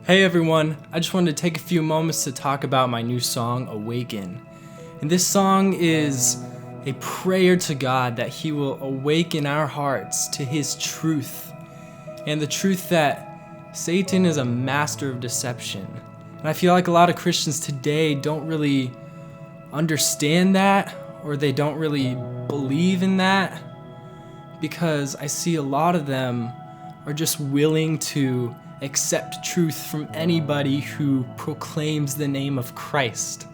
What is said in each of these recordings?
Hey everyone, I just wanted to take a few moments to talk about my new song, Awaken. And this song is a prayer to God that He will awaken our hearts to His truth, and the truth that Satan is a master of deception. And I feel like a lot of Christians today don't really understand that, or they don't really believe in that, because I see a lot of them are just willing to accept truth from anybody who proclaims the name of Christ.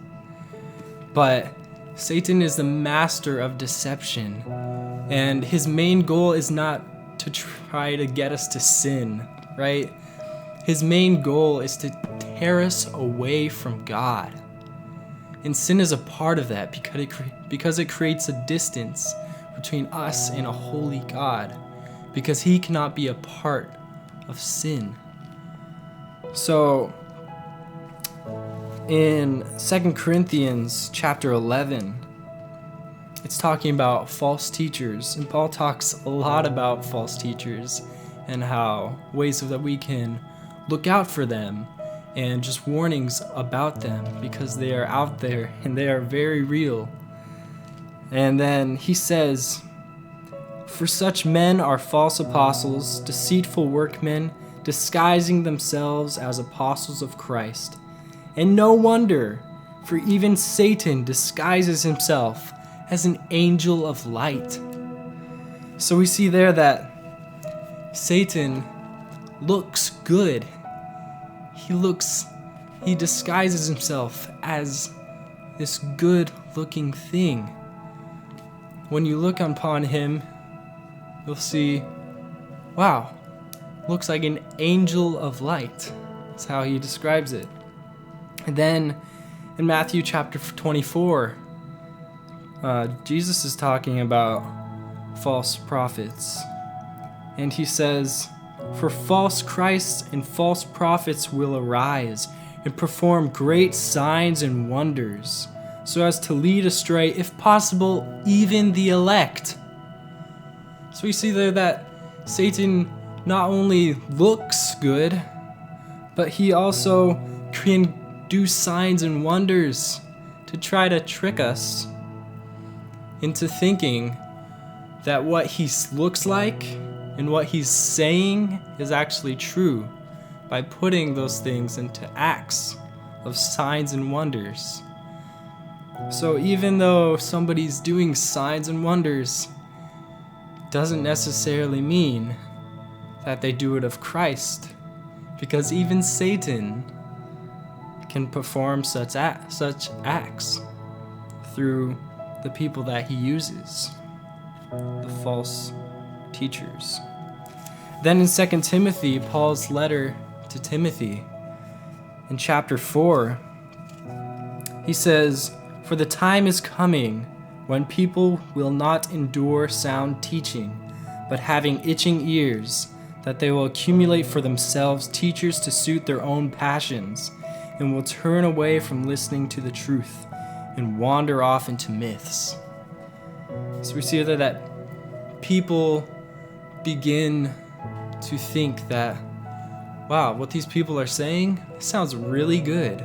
But Satan is the master of deception, and his main goal is not to try to get us to sin, right? His main goal is to tear us away from God. And sin is a part of that because it creates a distance between us and a holy God, because He cannot be a part of sin. So in 2 Corinthians chapter 11, it's talking about false teachers, and Paul talks a lot about false teachers and how ways that we can look out for them and just warnings about them, because they are out there and they are very real. And then he says, "For such men are false apostles, deceitful workmen, disguising themselves as apostles of Christ. And no wonder, for even Satan disguises himself as an angel of light." So we see there that Satan looks good. He disguises himself as this good-looking thing. When you look upon him, you'll see, wow, looks like an angel of light. That's how he describes it. And then in Matthew chapter 24, Jesus is talking about false prophets. And he says, "For false Christs and false prophets will arise and perform great signs and wonders, so as to lead astray, if possible, even the elect." So we see there that Satan not only looks good, but he also can do signs and wonders to try to trick us into thinking that what he looks like and what he's saying is actually true, by putting those things into acts of signs and wonders. So even though somebody's doing signs and wonders, doesn't necessarily mean that they do it of Christ, because even Satan can perform such acts through the people that he uses, the false teachers. Then in 2 Timothy, Paul's letter to Timothy, in chapter 4, he says, "For the time is coming when people will not endure sound teaching, but having itching ears, that they will accumulate for themselves teachers to suit their own passions, and will turn away from listening to the truth and wander off into myths." So we see there that people begin to think that, wow, what these people are saying sounds really good.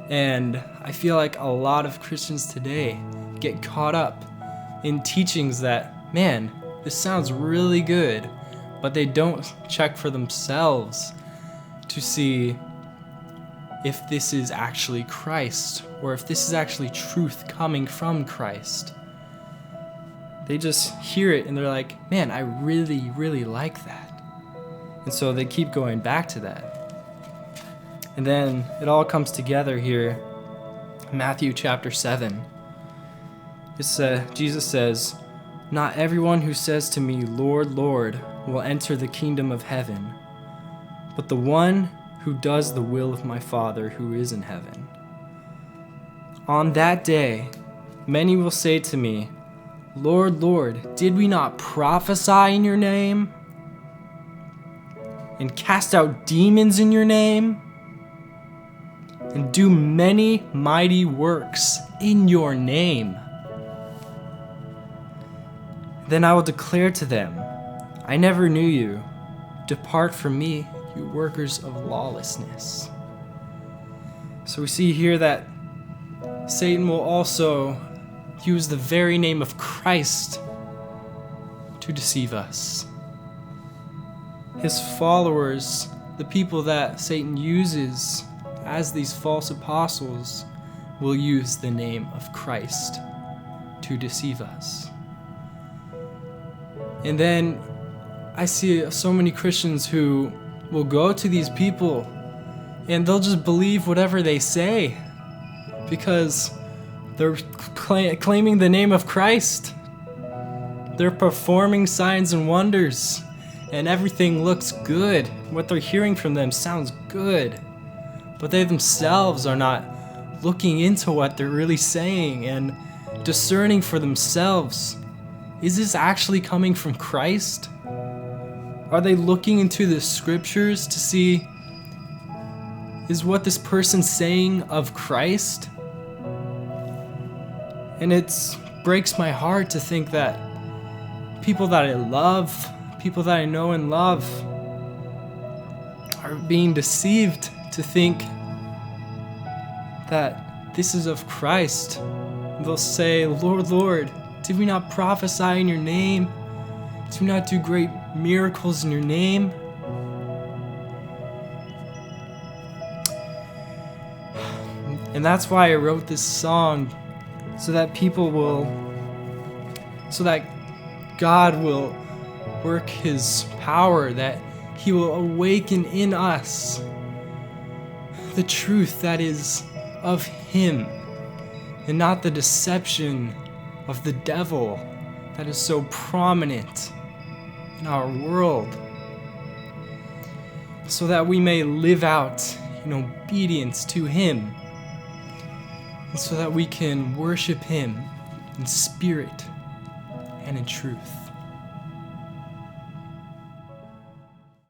And I feel like a lot of Christians today get caught up in teachings that, man, this sounds really good, but they don't check for themselves to see if this is actually Christ, or if this is actually truth coming from Christ. They just hear it and they're like, man, I really, really like that. And so they keep going back to that. And then it all comes together here. Matthew chapter 7. Jesus says, "Not everyone who says to me, 'Lord, Lord,' will enter the kingdom of heaven, but the one who does the will of my Father who is in heaven. On that day, many will say to me, 'Lord, Lord, did we not prophesy in your name? And cast out demons in your name? And do many mighty works in your name?' Then I will declare to them, 'I never knew you. Depart from me, you workers of lawlessness. So we see here that Satan will also use the very name of Christ to deceive us. His followers, the people that Satan uses as these false apostles, will use the name of Christ to deceive us. And then I see so many Christians who will go to these people and they'll just believe whatever they say because they're claiming the name of Christ. They're performing signs and wonders, and everything looks good. What they're hearing from them sounds good, but they themselves are not looking into what they're really saying and discerning for themselves. Is this actually coming from Christ? Are they looking into the scriptures to see, is what this person's saying of Christ? And it breaks my heart to think that people that I love, people that I know and love, are being deceived to think that this is of Christ. They'll say, Lord, Lord, did we not prophesy in your name? Did we not do great miracles in your name? And that's why I wrote this song, so that God will work his power, that he will awaken in us the truth that is of him, and not the deception of the devil that is so prominent in our world, so that we may live out in obedience to him, and so that we can worship him in spirit and in truth.